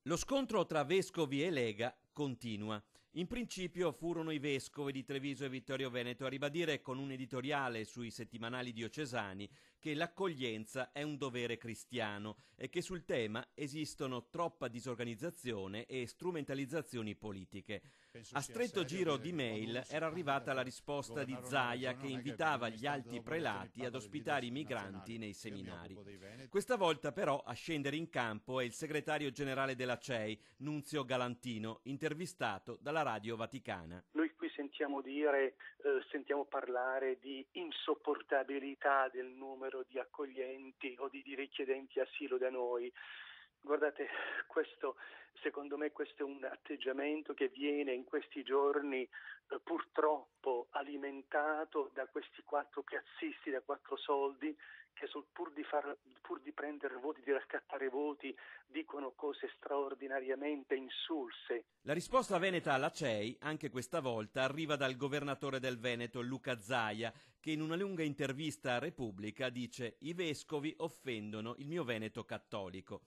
Lo scontro tra vescovi e Lega continua. In principio furono i vescovi di Treviso e Vittorio Veneto a ribadire con un editoriale sui settimanali diocesani che l'accoglienza è un dovere cristiano e che sul tema esistono troppa disorganizzazione e strumentalizzazioni politiche. A stretto giro di mail era arrivata la risposta di Zaia che invitava gli alti prelati ad ospitare i migranti nei seminari. Questa volta però a scendere in campo è il segretario generale della CEI, Nunzio Galantino, intervistato dalla Radio Vaticana. Noi qui sentiamo parlare di insopportabilità del numero di accoglienti o di richiedenti asilo da noi. Guardate, secondo me questo è un atteggiamento che viene in questi giorni purtroppo alimentato da questi quattro piazzisti da quattro soldi che pur di prendere voti, di raccattare voti, dicono cose straordinariamente insulse. La risposta veneta alla CEI, anche questa volta, arriva dal governatore del Veneto, Luca Zaia, che in una lunga intervista a Repubblica dice: «I vescovi offendono il mio Veneto cattolico».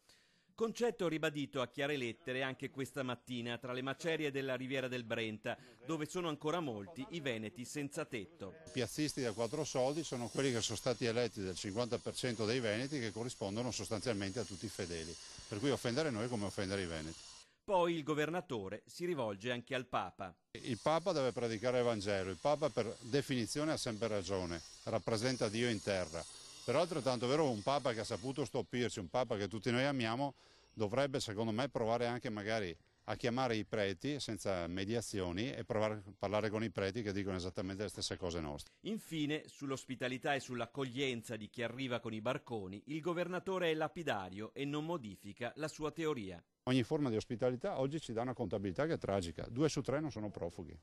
Concetto ribadito a chiare lettere anche questa mattina tra le macerie della Riviera del Brenta, dove sono ancora molti i veneti senza tetto. I piazzisti da quattro soldi sono quelli che sono stati eletti del 50% dei veneti, che corrispondono sostanzialmente a tutti i fedeli, per cui offendere noi è come offendere i veneti. Poi il governatore si rivolge anche al Papa. Il Papa deve predicare il Vangelo, il Papa per definizione ha sempre ragione, rappresenta Dio in terra. Però è altrettanto vero un Papa che ha saputo stupirci, un Papa che tutti noi amiamo, dovrebbe secondo me provare anche magari a chiamare i preti senza mediazioni e provare a parlare con i preti che dicono esattamente le stesse cose nostre. Infine, sull'ospitalità e sull'accoglienza di chi arriva con i barconi, il governatore è lapidario e non modifica la sua teoria. Ogni forma di ospitalità oggi ci dà una contabilità che è tragica, 2 su 3 non sono profughi.